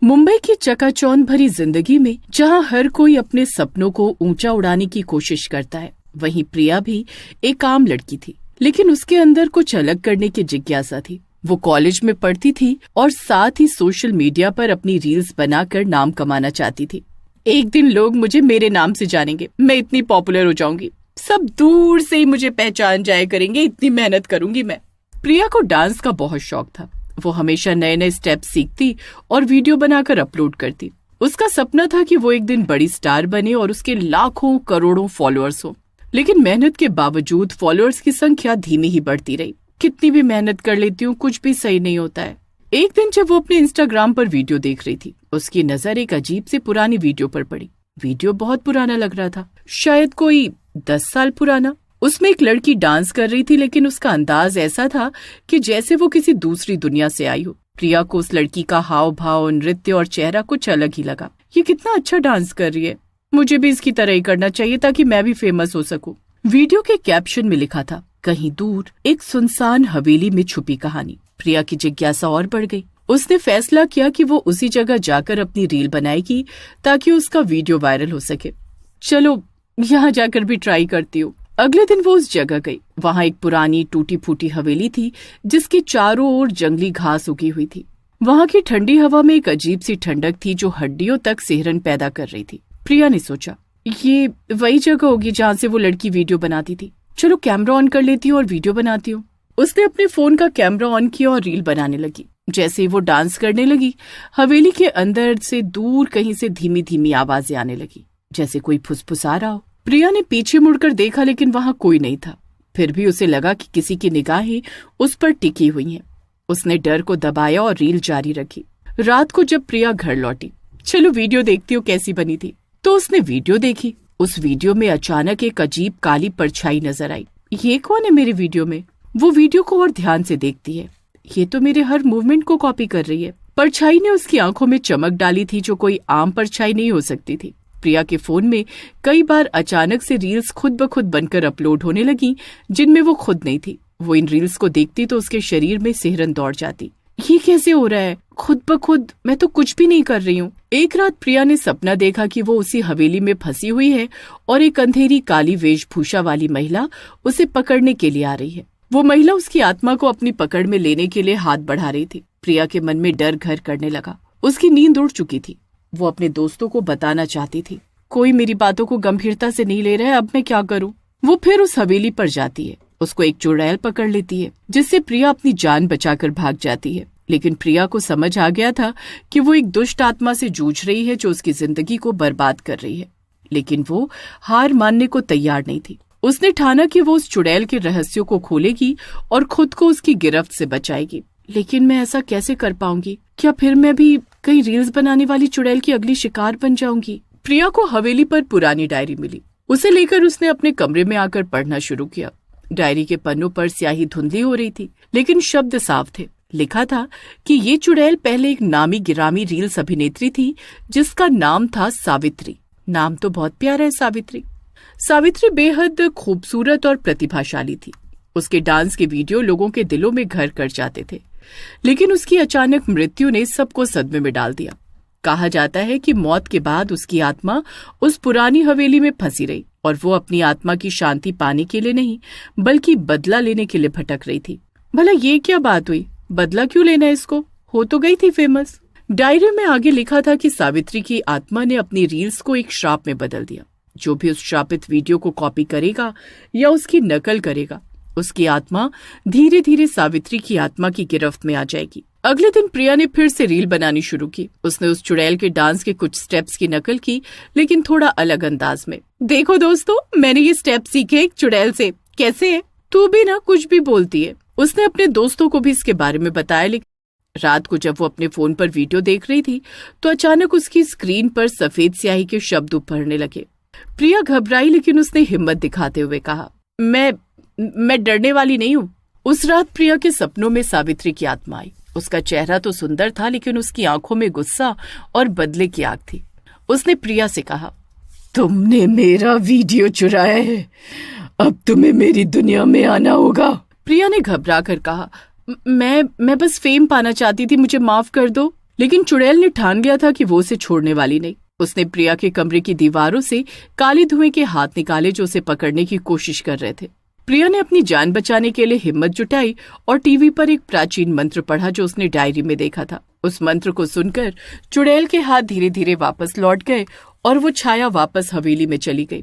मुंबई की चकाचौंध भरी जिंदगी में जहां हर कोई अपने सपनों को ऊंचा उड़ाने की कोशिश करता है, वहीं प्रिया भी एक आम लड़की थी, लेकिन उसके अंदर कुछ अलग करने की जिज्ञासा थी। वो कॉलेज में पढ़ती थी और साथ ही सोशल मीडिया पर अपनी रील्स बनाकर नाम कमाना चाहती थी। एक दिन लोग मुझे मेरे नाम से जानेंगे, मैं इतनी पॉपुलर हो जाऊंगी, सब दूर से ही मुझे पहचान जाया करेंगे, इतनी मेहनत करूंगी मैं। प्रिया को डांस का बहुत शौक था। वो हमेशा नए नए स्टेप सीखती और वीडियो बनाकर अपलोड करती। उसका सपना था कि वो एक दिन बड़ी स्टार बने और उसके लाखों करोड़ों फॉलोअर्स हो। लेकिन मेहनत के बावजूद फॉलोअर्स की संख्या धीमी ही बढ़ती रही। कितनी भी मेहनत कर लेती हूँ, कुछ भी सही नहीं होता है। एक दिन जब वो अपने इंस्टाग्राम पर वीडियो देख रही थी, उसकी नजर एक अजीब सी पुरानी वीडियो पर पड़ी। वीडियो बहुत पुराना लग रहा था, शायद कोई 10 साल पुराना। उसमें एक लड़की डांस कर रही थी, लेकिन उसका अंदाज ऐसा था कि जैसे वो किसी दूसरी दुनिया से आई हो। प्रिया को उस लड़की का हाव भाव, नृत्य और चेहरा कुछ अलग ही लगा। ये कितना अच्छा डांस कर रही है, मुझे भी इसकी तरह ही करना चाहिए ताकि मैं भी फेमस हो सकूं। वीडियो के कैप्शन में लिखा था, कहीं दूर एक सुनसान हवेली में छुपी कहानी। प्रिया की जिज्ञासा और बढ़ गई। उसने फैसला किया कि वो उसी जगह जाकर अपनी रील बनाएगी ताकि उसका वीडियो वायरल हो सके। चलो यहाँ जाकर भी ट्राई करती हूँ। अगले दिन वो उस जगह गई। वहाँ एक पुरानी टूटी फूटी हवेली थी जिसके चारों ओर जंगली घास उगी हुई थी। वहाँ की ठंडी हवा में एक अजीब सी ठंडक थी जो हड्डियों तक सिहरन पैदा कर रही थी। प्रिया ने सोचा, ये वही जगह होगी जहाँ से वो लड़की वीडियो बनाती थी। चलो कैमरा ऑन कर लेती हूँ और वीडियो बनाती हूँ। उसने अपने फोन का कैमरा ऑन किया और रील बनाने लगी। जैसे ही वो डांस करने लगी, हवेली के अंदर से दूर कहीं से धीमी धीमी आवाजें आने लगी, जैसे कोई फुसफुसा रहा हो। प्रिया ने पीछे मुड़कर देखा, लेकिन वहां कोई नहीं था। फिर भी उसे लगा कि किसी की निगाहें उस पर टिकी हुई हैं। उसने डर को दबाया और रील जारी रखी। रात को जब प्रिया घर लौटी, चलो वीडियो देखती हूँ कैसी बनी थी, तो उसने वीडियो देखी। उस वीडियो में अचानक एक अजीब काली परछाई नजर आई। ये कौन है मेरे वीडियो में? वो वीडियो को और ध्यान से देखती है। ये तो मेरे हर मूवमेंट को कॉपी कर रही है। परछाई ने उसकी आंखों में चमक डाली थी जो कोई आम परछाई नहीं हो सकती थी। प्रिया के फोन में कई बार अचानक से रील्स खुद ब खुद बनकर अपलोड होने लगी, जिनमें वो खुद नहीं थी। वो इन रील्स को देखती तो उसके शरीर में सिहरन दौड़ जाती। ये कैसे हो रहा है खुद ब खुद? मैं तो कुछ भी नहीं कर रही हूँ। एक रात प्रिया ने सपना देखा कि वो उसी हवेली में फंसी हुई है और एक अंधेरी काली वेशभूषा वाली महिला उसे पकड़ने के लिए आ रही है। वो महिला उसकी आत्मा को अपनी पकड़ में लेने के लिए हाथ बढ़ा रही थी। प्रिया के मन में डर घर करने लगा। उसकी नींद उड़ चुकी थी। वो अपने दोस्तों को बताना चाहती थी, कोई मेरी बातों को गंभीरता से नहीं ले रहा है, अब मैं क्या करूं? वो फिर उस हवेली पर जाती है। उसको एक चुड़ैल पकड़ लेती है, जिससे प्रिया अपनी जान बचाकर भाग जाती है। लेकिन प्रिया को समझ आ गया था कि वो एक दुष्ट आत्मा से जूझ रही है जो उसकी जिंदगी को बर्बाद कर रही है। लेकिन वो हार मानने को तैयार नहीं थी। उसने ठाना कि वो उस चुड़ैल के रहस्यों को खोलेगी और खुद को उसकी गिरफ्त से बचाएगी। लेकिन मैं ऐसा कैसे कर पाऊंगी? क्या फिर मैं भी कई रील्स बनाने वाली चुड़ैल की अगली शिकार बन जाऊंगी? प्रिया को हवेली पर पुरानी डायरी मिली। उसे लेकर उसने अपने कमरे में आकर पढ़ना शुरू किया। डायरी के पन्नों पर स्याही धुंधली हो रही थी, लेकिन शब्द साफ थे। लिखा था कि ये चुड़ैल पहले एक नामी गिरामी रील्स अभिनेत्री थी जिसका नाम था सावित्री। नाम तो बहुत प्यारा है, सावित्री। सावित्री बेहद खूबसूरत और प्रतिभाशाली थी। उसके डांस के वीडियो लोगों के दिलों में घर कर जाते थे। लेकिन उसकी अचानक मृत्यु ने सबको सदमे में डाल दिया। कहा जाता है कि मौत के बाद उसकी आत्मा उस पुरानी हवेली में फंसी रही और वो अपनी आत्मा की शांति पाने के लिए नहीं, बल्कि बदला लेने के लिए भटक रही थी। भला ये क्या बात हुई? बदला क्यों लेना इसको? हो तो गई थी फेमस। डायरी में आगे लिखा था कि सावित्री की आत्मा ने अपनी रील्स को एक श्राप में बदल दिया। जो भी उस श्रापित वीडियो को कॉपी करेगा या उसकी नकल करेगा, उसकी आत्मा धीरे धीरे सावित्री की आत्मा की गिरफ्त में आ जाएगी। अगले दिन प्रिया ने फिर से रील बनानी शुरू की। उसने उस चुड़ैल के डांस के कुछ स्टेप्स की नकल की, लेकिन थोड़ा अलग अंदाज में। देखो दोस्तों, मैंने ये स्टेप सीखे एक चुड़ैल से, कैसे है? तू भी ना कुछ भी बोलती है। उसने अपने दोस्तों को भी इसके बारे में बताया। लेकिन रात को जब वो अपने फोन पर वीडियो देख रही थी तो अचानक उसकी स्क्रीन पर सफेद स्याही के शब्द उभरने लगे। प्रिया घबराई, लेकिन उसने हिम्मत दिखाते हुए कहा, मैं डरने वाली नहीं हूँ। उस रात प्रिया के सपनों में सावित्री की आत्मा आई। उसका चेहरा तो सुंदर था, लेकिन उसकी आंखों में गुस्सा और बदले की आग थी। उसने प्रिया से कहा, तुमने मेरा वीडियो चुराया है, अब तुम्हें मेरी दुनिया में आना होगा। प्रिया ने घबरा कर कहा, मैं बस फेम पाना चाहती थी, मुझे माफ कर दो। लेकिन चुड़ैल ने ठान लिया था कि वो उसे छोड़ने वाली नहीं। उसने प्रिया के कमरे की दीवारों से काले धुएं के हाथ निकाले जो उसे पकड़ने की कोशिश कर रहे थे। प्रिया ने अपनी जान बचाने के लिए हिम्मत जुटाई और टीवी पर एक प्राचीन मंत्र पढ़ा जो उसने डायरी में देखा था। उस मंत्र को सुनकर चुड़ैल के हाथ धीरे धीरे वापस लौट गए और वो छाया वापस हवेली में चली गई।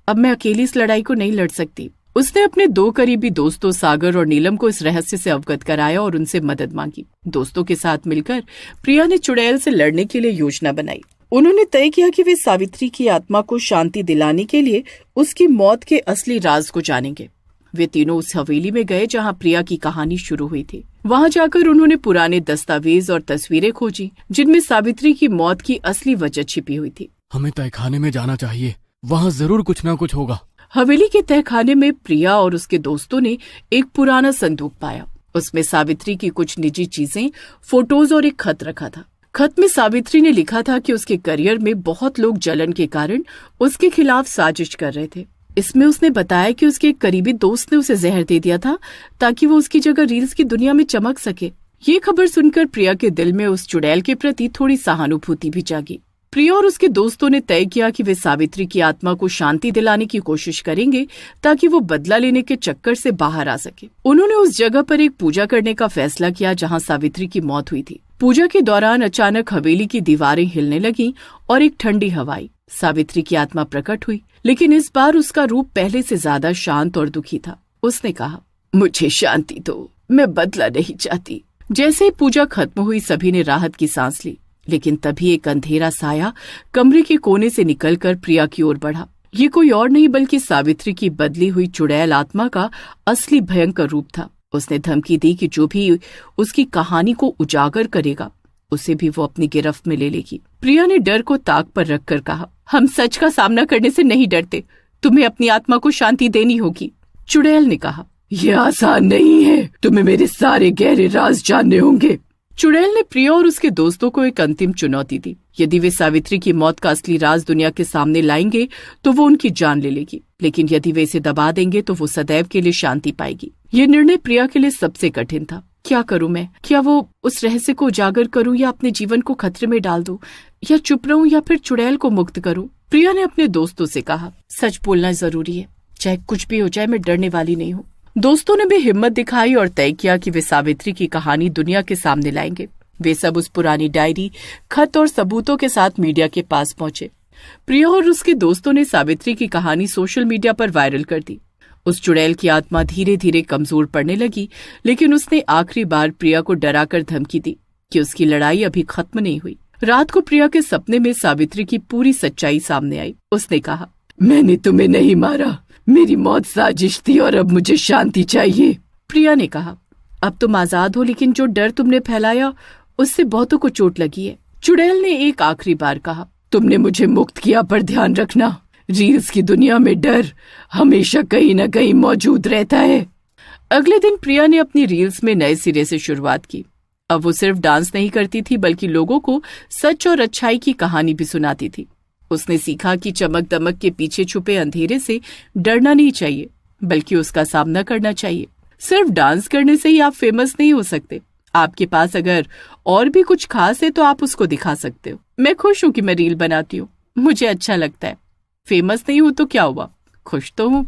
अब मैं अकेली इस लड़ाई को नहीं लड़ सकती। उसने अपने 2 करीबी दोस्तों सागर और नीलम को इस रहस्य से अवगत कराया और उनसे मदद मांगी। दोस्तों के साथ मिलकर प्रिया ने चुड़ैल से लड़ने के लिए योजना बनाई। उन्होंने तय किया कि वे सावित्री की आत्मा को शांति दिलाने के लिए उसकी मौत के असली राज को जानेंगे। वे तीनों उस हवेली में गए जहां प्रिया की कहानी शुरू हुई थी। वहां जाकर उन्होंने पुराने दस्तावेज और तस्वीरें खोजी जिनमें सावित्री की मौत की असली वजह छिपी हुई थी। हमें तहखाने में जाना चाहिए, वहाँ जरूर कुछ ना कुछ होगा। हवेली के तहखाने में प्रिया और उसके दोस्तों ने एक पुराना संदूक पाया। उसमें सावित्री की कुछ निजी चीजें, फोटोज और एक खत रखा था। खत में सावित्री ने लिखा था कि उसके करियर में बहुत लोग जलन के कारण उसके खिलाफ साजिश कर रहे थे। इसमें उसने बताया कि उसके एक करीबी दोस्त ने उसे जहर दे दिया था ताकि वो उसकी जगह रील्स की दुनिया में चमक सके। ये खबर सुनकर प्रिया के दिल में उस चुड़ैल के प्रति थोड़ी सहानुभूति भी जागी। प्रिया और उसके दोस्तों ने तय किया कि वे सावित्री की आत्मा को शांति दिलाने की कोशिश करेंगे ताकि वो बदला लेने के चक्कर से बाहर आ सके। उन्होंने उस जगह पर एक पूजा करने का फैसला किया जहां सावित्री की मौत हुई थी। पूजा के दौरान अचानक हवेली की दीवारें हिलने लगीं और एक ठंडी हवा आई। सावित्री की आत्मा प्रकट हुई, लेकिन इस बार उसका रूप पहले से ज्यादा शांत और दुखी था। उसने कहा, मुझे शांति दो, मैं बदला नहीं चाहती। जैसे ही पूजा खत्म हुई सभी ने राहत की सांस ली, लेकिन तभी एक अंधेरा साया कमरे के कोने से निकलकर प्रिया की ओर बढ़ा। ये कोई और नहीं बल्कि सावित्री की बदली हुई चुड़ैल आत्मा का असली भयंकर रूप था। उसने धमकी दी कि जो भी उसकी कहानी को उजागर करेगा उसे भी वो अपनी गिरफ्त में ले लेगी। प्रिया ने डर को ताक पर रखकर कहा, हम सच का सामना करने से नहीं डरते, तुम्हें अपनी आत्मा को शांति देनी होगी। चुड़ैल ने कहा, यह आसान नहीं है, तुम्हें मेरे सारे गहरे राज जानने होंगे। चुड़ैल ने प्रिया और उसके दोस्तों को एक अंतिम चुनौती दी। यदि वे सावित्री की मौत का असली राज दुनिया के सामने लाएंगे तो वो उनकी जान ले लेगी, लेकिन यदि वे इसे दबा देंगे तो वो सदैव के लिए शांति पाएगी। ये निर्णय प्रिया के लिए सबसे कठिन था। क्या करूं मैं? क्या वो उस रहस्य को उजागर करूं या अपने जीवन को खतरे में डाल दूं, या चुप रहूं या फिर चुड़ैल को मुक्त करूं? प्रिया ने अपने दोस्तों से कहा, सच बोलना जरूरी है, चाहे कुछ भी हो जाए, मैं डरने वाली नहीं हूँ। दोस्तों ने भी हिम्मत दिखाई और तय किया कि वे सावित्री की कहानी दुनिया के सामने लाएंगे। वे सब उस पुरानी डायरी, खत और सबूतों के साथ मीडिया के पास पहुंचे। प्रिया और उसके दोस्तों ने सावित्री की कहानी सोशल मीडिया पर वायरल कर दी। उस चुड़ैल की आत्मा धीरे धीरे कमजोर पड़ने लगी, लेकिन उसने आखिरी बार प्रिया को डराकर धमकी दी कि उसकी लड़ाई अभी खत्म नहीं हुई। रात को प्रिया के सपने में सावित्री की पूरी सच्चाई सामने आई। उसने कहा, मैंने तुम्हें नहीं मारा, मेरी मौत साजिश थी और अब मुझे शांति चाहिए। प्रिया ने कहा, अब तुम आजाद हो, लेकिन जो डर तुमने फैलाया उससे बहुतों को चोट लगी है। चुड़ैल ने एक आखिरी बार कहा, तुमने मुझे मुक्त किया पर ध्यान रखना, रील्स की दुनिया में डर हमेशा कहीं न कहीं मौजूद रहता है। अगले दिन प्रिया ने अपनी रील्स में नए सिरे से शुरुआत की। अब वो सिर्फ डांस नहीं करती थी बल्कि लोगों को सच और अच्छाई की कहानी भी सुनाती थी। उसने सीखा कि चमक दमक के पीछे छुपे अंधेरे से डरना नहीं चाहिए, बल्कि उसका सामना करना चाहिए। सिर्फ डांस करने से ही आप फेमस नहीं हो सकते। आपके पास अगर और भी कुछ खास है तो आप उसको दिखा सकते हो। मैं खुश हूँ कि मैं रील बनाती हूँ, मुझे अच्छा लगता है। फेमस नहीं हूँ तो क्या हुआ, खुश तो हूँ।